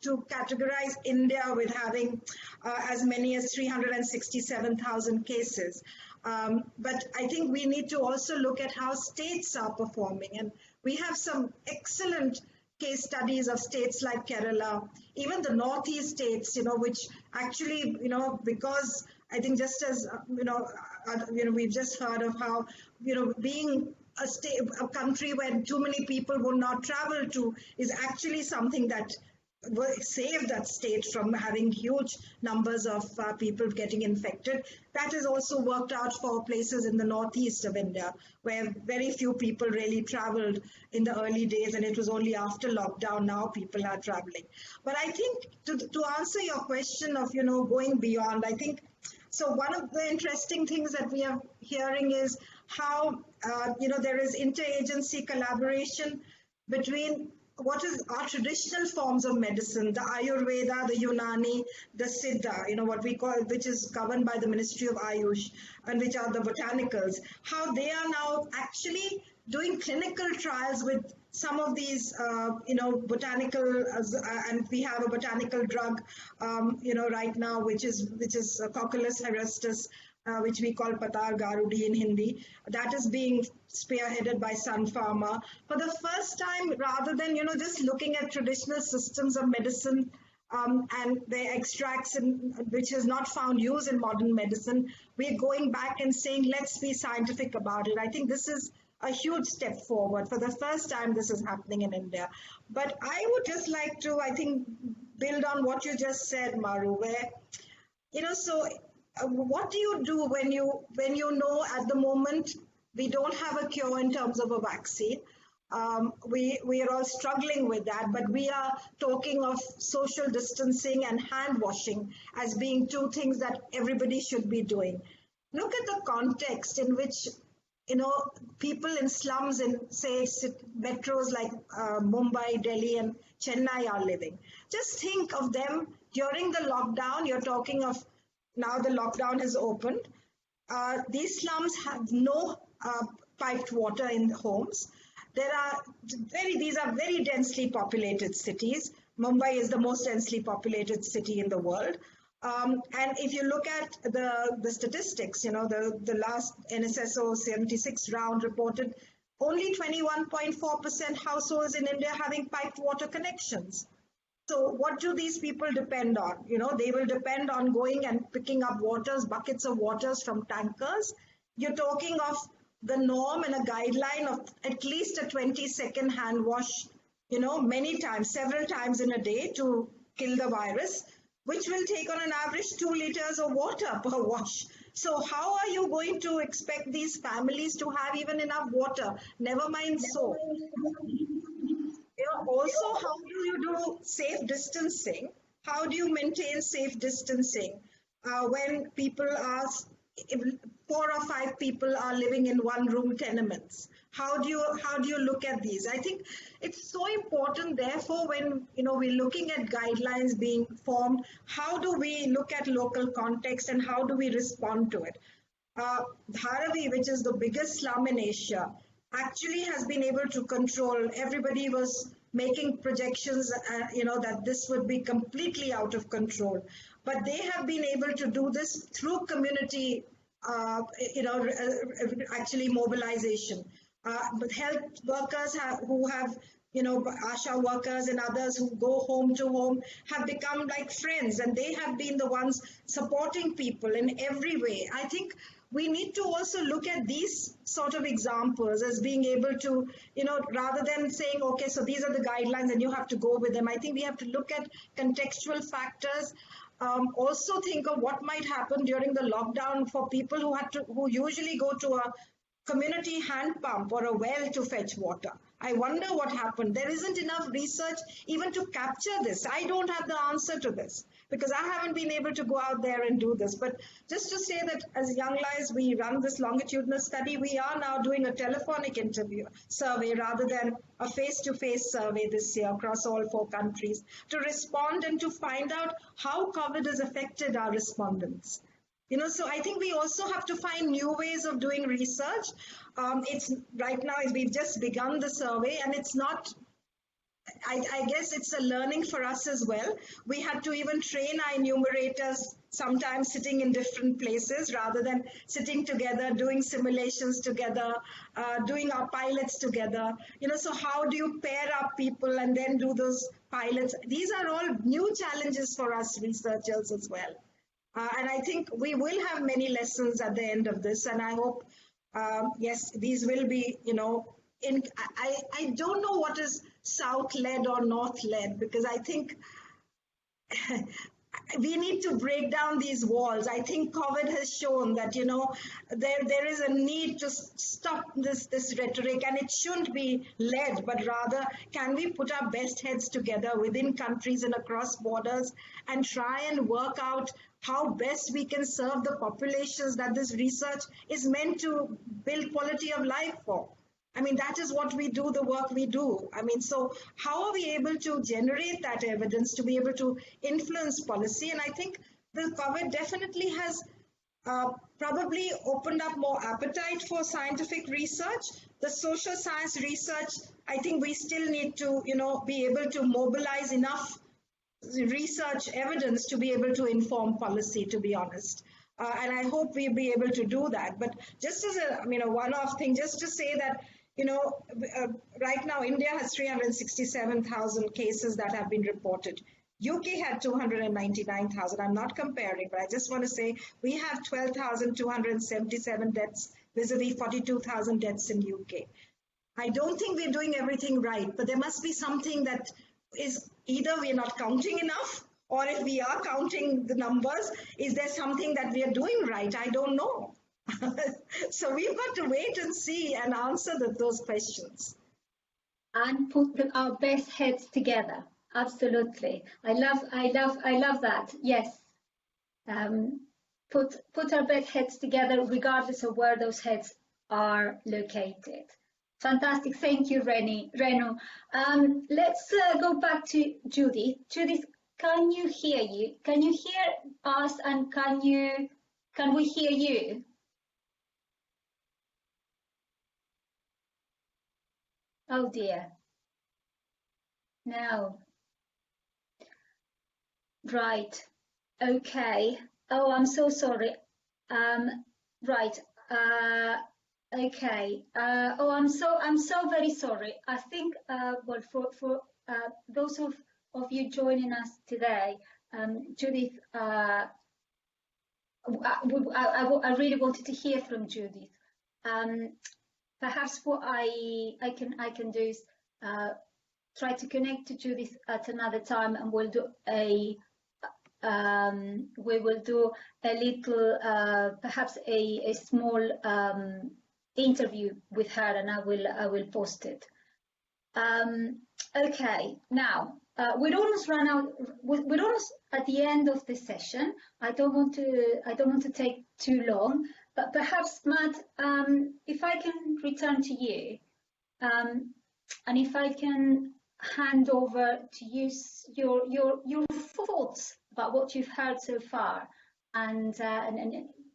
to categorize India with having as many as 367,000 cases. But I think we need to also look at how states are performing. And we have some excellent case studies of states like Kerala, even the Northeast states, which actually, because I think just as, we've just heard of how, being a country where too many people will not travel to is actually something that will save that state from having huge numbers of people getting infected. That has also worked out for places in the northeast of India, where very few people really traveled in the early days, and it was only after lockdown now people are traveling. But I think to answer your question of, going beyond, I think, so one of the interesting things that we are hearing is how, there is interagency collaboration between what is our traditional forms of medicine, the Ayurveda, the Unani, the Siddha, what we call, which is governed by the Ministry of Ayush, and which are the botanicals, how they are now actually doing clinical trials with some of these, botanical, and we have a botanical drug, right now, which is Coccolus herustus, which we call Patar Garudi in Hindi. That is being spearheaded by Sun Pharma. For the first time, rather than, just looking at traditional systems of medicine and their extracts, which is not found use in modern medicine, we're going back and saying, let's be scientific about it. I think this is a huge step forward. For the first time, this is happening in India. But I would just like to, I think, build on what you just said, Maru, where, so what do you do when you know at the moment we don't have a cure in terms of a vaccine? We are all struggling with that, but we are talking of social distancing and hand washing as being two things that everybody should be doing. Look at the context in which people in slums in, say, metros like Mumbai, Delhi, and Chennai are living. Just think of them during the lockdown. You're talking of now the lockdown has opened. These slums have no piped water in the homes. These are very densely populated cities. Mumbai is the most densely populated city in the world. And if you look at the statistics, the last NSSO 76 round reported only 21.4% households in India having piped water connections. So what do these people depend on? They will depend on going and picking up buckets of waters from tankers. You're talking of the norm and a guideline of at least a 20-second hand wash, many times, several times in a day to kill the virus, which will take on an average 2 liters of water per wash. So how are you going to expect these families to have even enough water? Never mind soap. Also, how do you do safe distancing? How do you maintain safe distancing when people are, 4 or 5 people are living in one room tenements? How do you look at these? I think it's so important, therefore, when we're looking at guidelines being formed, how do we look at local context and how do we respond to it? Dharavi, which is the biggest slum in Asia, actually has been able to control. Everybody was making projections, that this would be completely out of control. But they have been able to do this through community, actually mobilization. But health workers who have, ASHA workers and others who go home to home have become like friends, and they have been the ones supporting people in every way. I think we need to also look at these sort of examples as being able to, rather than saying, okay, so these are the guidelines and you have to go with them. I think we have to look at contextual factors. Also think of what might happen during the lockdown for people who usually go to a community hand pump or a well to fetch water. I wonder what happened. There isn't enough research even to capture this. I don't have the answer to this because I haven't been able to go out there and do this. But just to say that as Young Lives, we run this longitudinal study, we are now doing a telephonic survey rather than a face-to-face survey this year across all 4 countries to respond and to find out how COVID has affected our respondents. So I think we also have to find new ways of doing research. It's right now, we've just begun the survey, and it's not, I guess it's a learning for us as well. We had to even train our enumerators, sometimes sitting in different places rather than sitting together, doing simulations together, doing our pilots together. So how do you pair up people and then do those pilots? These are all new challenges for us researchers as well. And I think we will have many lessons at the end of this. And I hope, yes, these will be, I don't know what is South-led or North-led, because I think we need to break down these walls. I think COVID has shown that, there is a need to stop this rhetoric, and it shouldn't be led, but rather can we put our best heads together within countries and across borders and try and work out how best we can serve the populations that this research is meant to build quality of life for. I mean, that is what we do, the work we do. I mean, so how are we able to generate that evidence to be able to influence policy? And I think the COVID definitely has probably opened up more appetite for scientific research. The social science research, I think we still need to, be able to mobilize enough research evidence to be able to inform policy, to be honest. And I hope we'll be able to do that. But just as a one-off thing, just to say that, right now India has 367,000 cases that have been reported. UK had 299,000. I'm not comparing, but I just want to say we have 12,277 deaths vis-a-vis 42,000 deaths in UK. I don't think we're doing everything right, but there must be something that is either we're not counting enough Or if we are counting the numbers, is there something that we are doing right? I don't know. So we've got to wait and see and answer those questions. And put our best heads together. Absolutely. I love that. Yes. Put our best heads together, regardless of where those heads are located. Fantastic. Thank you, Renu. Let's go back to Judith. Judith, can you hear you? Can you hear us, and can we hear you? Oh dear. No. Right. Okay. Oh, I'm so sorry. Right. Okay. Oh, I'm so very sorry. I think well, for those of you joining us today, Judith, I really wanted to hear from Judith. Perhaps what I can do is try to connect to Judith at another time, and we'll do a we will do a little, perhaps a small interview with her, and I will post it. Okay, now we're almost run out. We're almost at the end of the session. I don't want to take too long, but perhaps Matt, if I can return to you, and if I can hand over to you your thoughts about what you've heard so far, and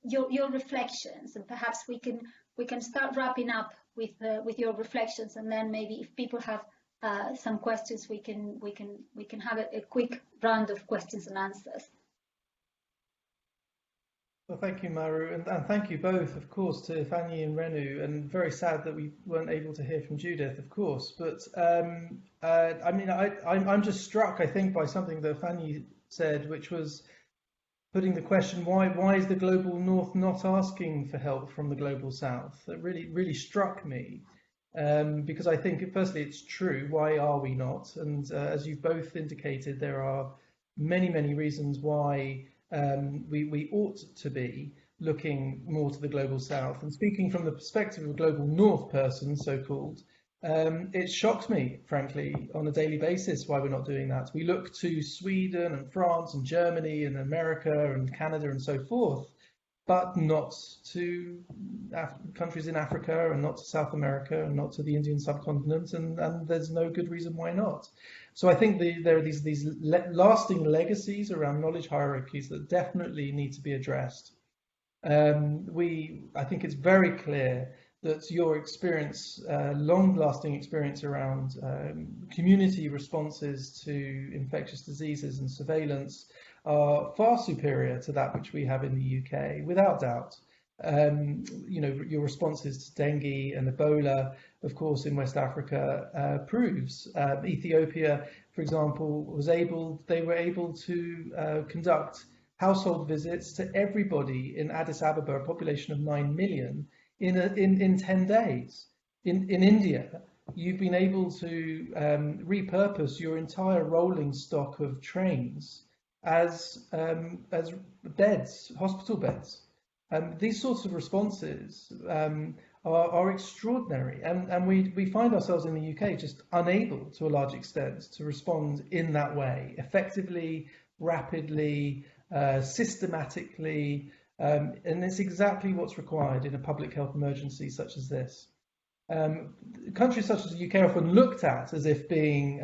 your reflections, and perhaps we can start wrapping up with your reflections, and then maybe if people have some questions, we can have a quick round of questions and answers. Well, thank you, Maru, and thank you both, of course, to Fanny and Renu, and very sad that we weren't able to hear from Judith, of course. But I mean, I'm just struck, I think, by something that Fanny said, which was putting the question, why is the global north not asking for help from the global south? That really struck me, because I think, firstly, it's true. Why are we not? And as you've both indicated, there are many reasons why we ought to be looking more to the global south. And speaking from the perspective of a global north person, so-called, it shocks me, frankly, on a daily basis why we're not doing that. We look to Sweden and France and Germany and America and Canada and so forth, but not to countries in Africa, and not to South America, and not to the Indian subcontinent, and there's no good reason why not. So I think there are these lasting legacies around knowledge hierarchies that definitely need to be addressed. I think it's very clear that your experience, long-lasting experience around community responses to infectious diseases and surveillance, are far superior to that which we have in the UK, without doubt. You know, your responses to dengue and Ebola, of course, in West Africa proves. Ethiopia, for example, they were able to conduct household visits to everybody in Addis Ababa, a population of 9 million, in 10 days. In India, you've been able to repurpose your entire rolling stock of trains as beds, hospital beds. These sorts of responses are extraordinary, and we find ourselves in the UK just unable, to a large extent, to respond in that way, effectively, rapidly, systematically, and it's exactly what's required in a public health emergency such as this. Countries such as the UK are often looked at as if being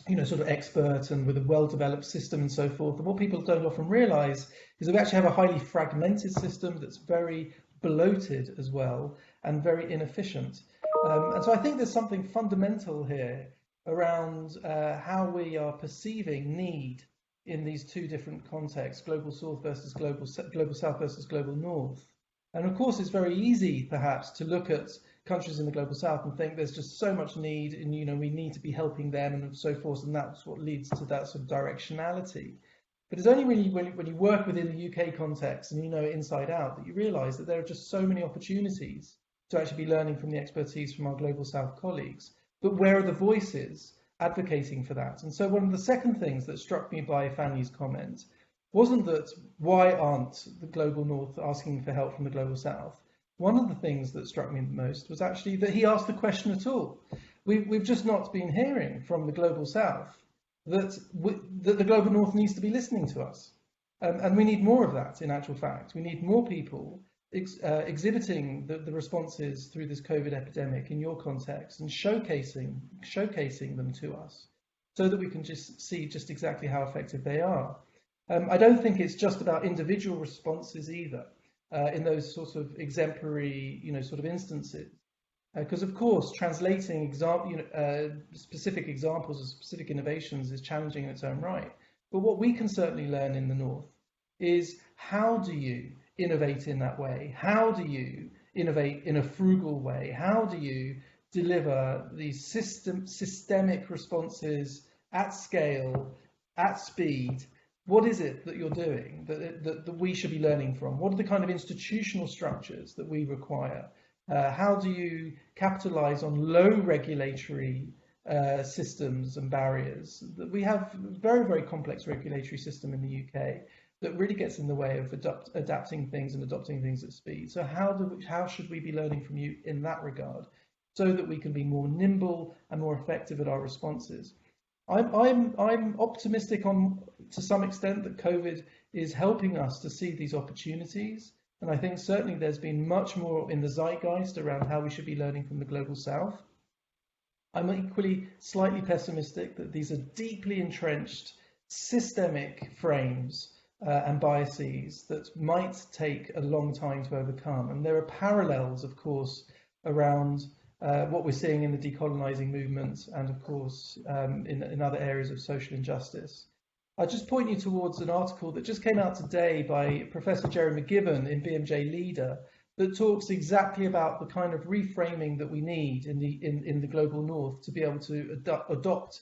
you know, sort of expert and with a well-developed system and so forth. And what people don't often realise is that we actually have a highly fragmented system that's very bloated as well, and very inefficient. And so I think there's something fundamental here around how we are perceiving need in these two different contexts, global south versus global south versus global north. And of course, it's very easy, perhaps, to look at countries in the global south and think there's just so much need, and you know, we need to be helping them and so forth, and that's what leads to that sort of directionality. But it's only really when you work within the UK context and you know it inside out that you realise that there are just so many opportunities to actually be learning from the expertise from our global south colleagues. But where are the voices advocating for that. And so one of the second things that struck me by Fanny's comment wasn't that why aren't the global north asking for help from the global south? One of the things that struck me the most was actually that he asked the question at all. We've just not been hearing from the global south that the global north needs to be listening to us. And we need more of that, in actual fact. We need more people exhibiting the responses through this COVID epidemic in your context and showcasing them to us so that we can just see just exactly how effective they are. I don't think it's just about individual responses either in those sorts of exemplary, sort of instances. Because of course, translating specific examples of specific innovations is challenging in its own right. But what we can certainly learn in the North is how do you innovate in that way? How do you innovate in a frugal way? How do you deliver these systemic responses at scale, at speed? What is it that you're doing that we should be learning from? What are the kind of institutional structures that we require? How do you capitalize on low regulatory systems and barriers? We have a very, very complex regulatory system in the UK that really gets in the way of adapting things and adopting things at speed. So how should we be learning from you in that regard so that we can be more nimble and more effective at our responses? I'm optimistic to some extent that COVID is helping us to see these opportunities. And I think certainly there's been much more in the zeitgeist around how we should be learning from the global south. I'm equally slightly pessimistic that these are deeply entrenched systemic frames and biases that might take a long time to overcome. And there are parallels, of course, around what we're seeing in the decolonizing movement and, of course, in other areas of social injustice. I'll just point you towards an article that just came out today by Professor Jerry McGibbon in BMJ Leader that talks exactly about the kind of reframing that we need in the global north to be able to adopt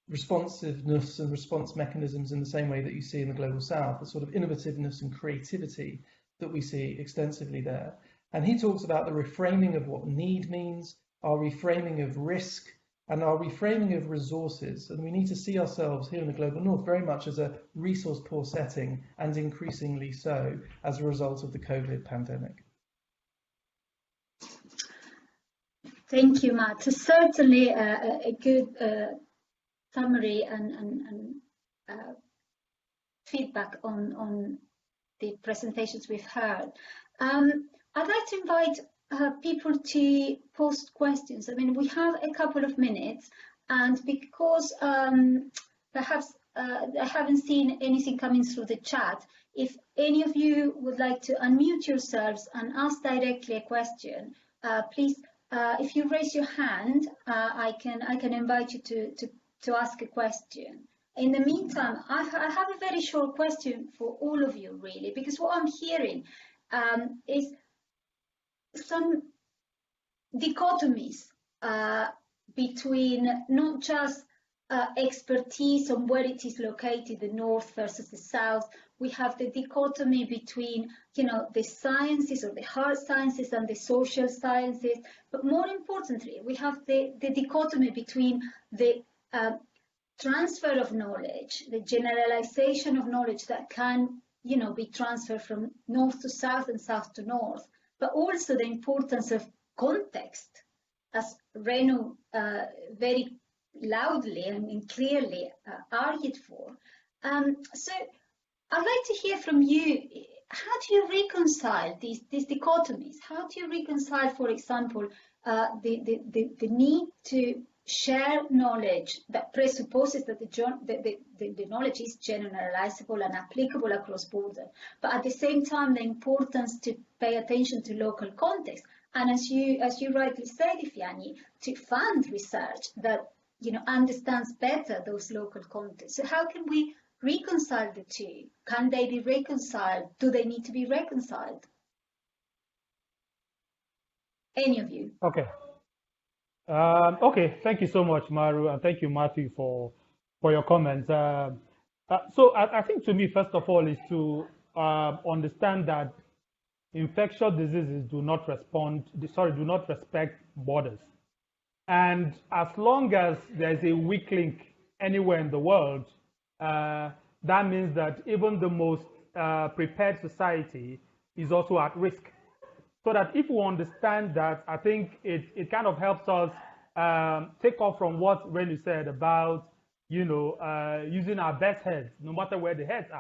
responsiveness and response mechanisms in the same way that you see in the global south, the sort of innovativeness and creativity that we see extensively there. And he talks about the reframing of what need means, our reframing of risk, and our reframing of resources. And we need to see ourselves here in the global north very much as a resource poor setting, and increasingly so as a result of the COVID pandemic. Thank you, Matt. Certainly a good summary and feedback on the presentations we've heard. I'd like to invite people to post questions. I mean, we have a couple of minutes, and because perhaps I haven't seen anything coming through the chat, if any of you would like to unmute yourselves and ask directly a question, please, if you raise your hand, I can invite you to ask a question. In the meantime, I have a very short question for all of you, really, because what I'm hearing is some dichotomies between not just expertise on where it is located, the north versus the south. We have the dichotomy between, the sciences or the hard sciences and the social sciences. But more importantly, we have the dichotomy between the transfer of knowledge, the generalization of knowledge that can, be transferred from north to south and south to north, but also the importance of context, as Renu very loudly and clearly argued for. So I'd like to hear from you, how do you reconcile these dichotomies? How do you reconcile, for example, the need to share knowledge that presupposes that the knowledge is generalizable and applicable across borders, but at the same time the importance to pay attention to local context, and as you rightly said, Ifeanyi, to fund research that understands better those local contexts. So how can we reconcile the two? Can they be reconciled? Do they need to be reconciled? Any of you? Okay. Okay, thank you so much, Maru, and thank you, Matthew, for your comments. So I think to me, first of all, is to understand that infectious diseases do not respect borders. And as long as there's a weak link anywhere in the world, that means that even the most prepared society is also at risk. So that if we understand that, I think it kind of helps us take off from what Renu said about, using our best heads, no matter where the heads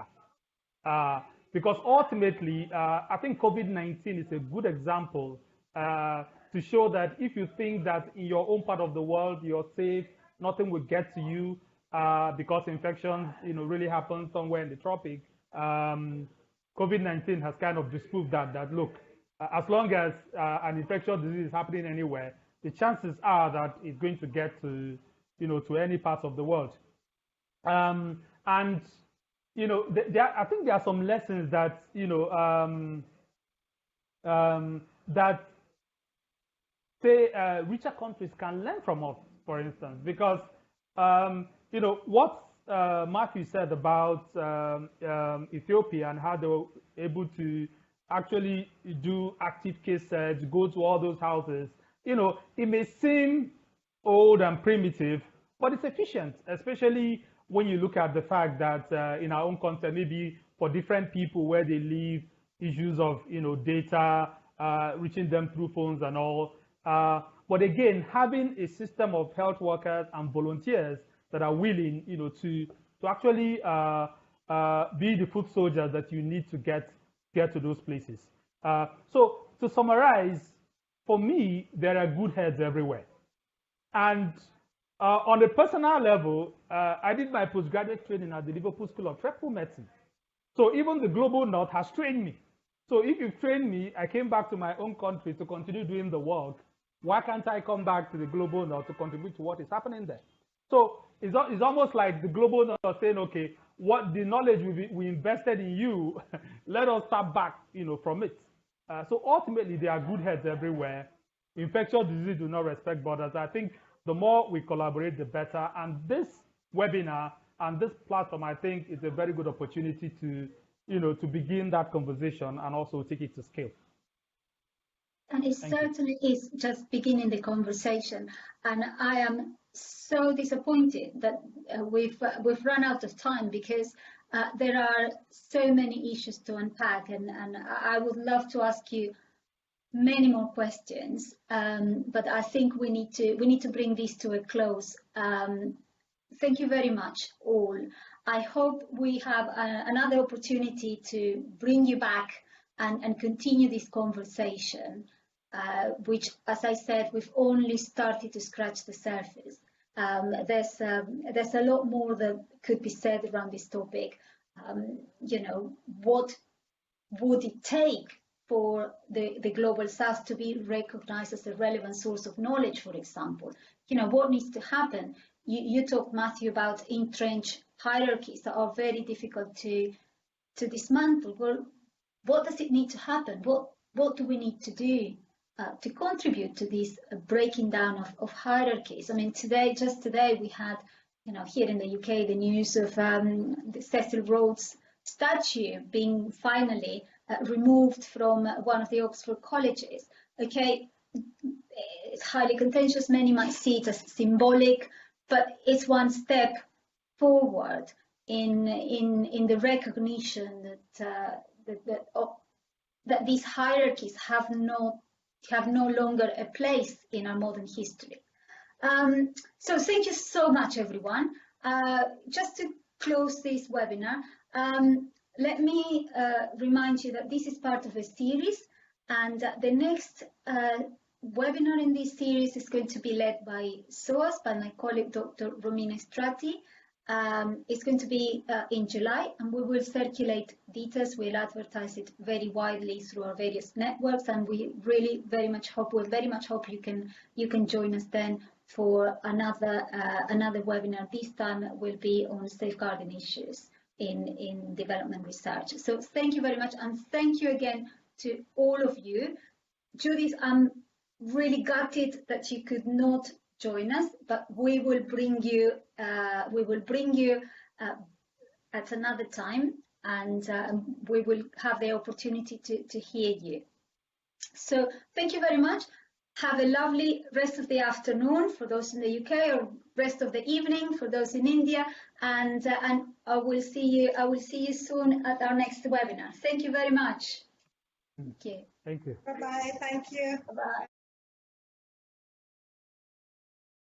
are. Because ultimately, I think COVID-19 is a good example to show that if you think that in your own part of the world you're safe, nothing will get to you because infections, really happen somewhere in the tropic. COVID-19 has kind of disproved that look, as long as an infectious disease is happening anywhere, the chances are that it's going to get to, to any part of the world. And I think there are some lessons that, that say richer countries can learn from us, for instance, because what Matthew said about Ethiopia and how they were able to actually do active case search, go to all those houses, it may seem old and primitive, but it's efficient, especially when you look at the fact that in our own context, maybe for different people where they live, issues of data, reaching them through phones and all. But again, having a system of health workers and volunteers that are willing, to actually be the foot soldiers that you need to get to those places. So to summarize, for me, there are good heads everywhere. And on a personal level, I did my postgraduate training at the Liverpool School of Tropical Medicine. So even the Global North has trained me. So if you've trained me, I came back to my own country to continue doing the work. Why can't I come back to the Global North to contribute to what is happening there? So it's almost like the Global North saying, okay, what the knowledge we invested in you, let us start back, from it. So ultimately, there are good heads everywhere. Infectious disease do not respect borders. I think the more we collaborate, the better. And this webinar and this platform, I think, is a very good opportunity to, to begin that conversation and also take it to scale. And it certainly is just beginning the conversation. And I am so disappointed that we've run out of time, because there are so many issues to unpack, and I would love to ask you many more questions, but I think we need to bring this to a close. Thank you very much, all. I hope we have another opportunity to bring you back and continue this conversation, which, as I said, we've only started to scratch the surface. There's a lot more that could be said around this topic. What would it take for the Global South to be recognized as a relevant source of knowledge, for example? What needs to happen? You talked, Matthew, about entrenched hierarchies that are very difficult to dismantle. Well, what does it need to happen? What do we need to do to contribute to this breaking down of hierarchies? I mean, just today, we had, here in the UK, the news of the Cecil Rhodes statue being finally removed from one of the Oxford colleges. Okay, it's highly contentious. Many might see it as symbolic, but it's one step forward in the recognition that these hierarchies have no longer a place in our modern history. So thank you so much, everyone. Just to close this webinar, let me remind you that this is part of a series, and the next webinar in this series is going to be led by SOAS, by my colleague, Dr. Romina Strati. It's going to be in July, and we will circulate details. We'll advertise it very widely through our various networks, and we really very much hope you can join us then for another webinar. This time will be on safeguarding issues in development research. So thank you very much, and thank you again to all of you. Judith, I'm really gutted that you could not join us, but we will bring you at another time, and we will have the opportunity to hear you. So thank you very much. Have a lovely rest of the afternoon for those in the UK, or rest of the evening for those in India, and I will see you soon at our next webinar. Thank you very much. Thank you. Bye-bye. Thank you. Bye-bye.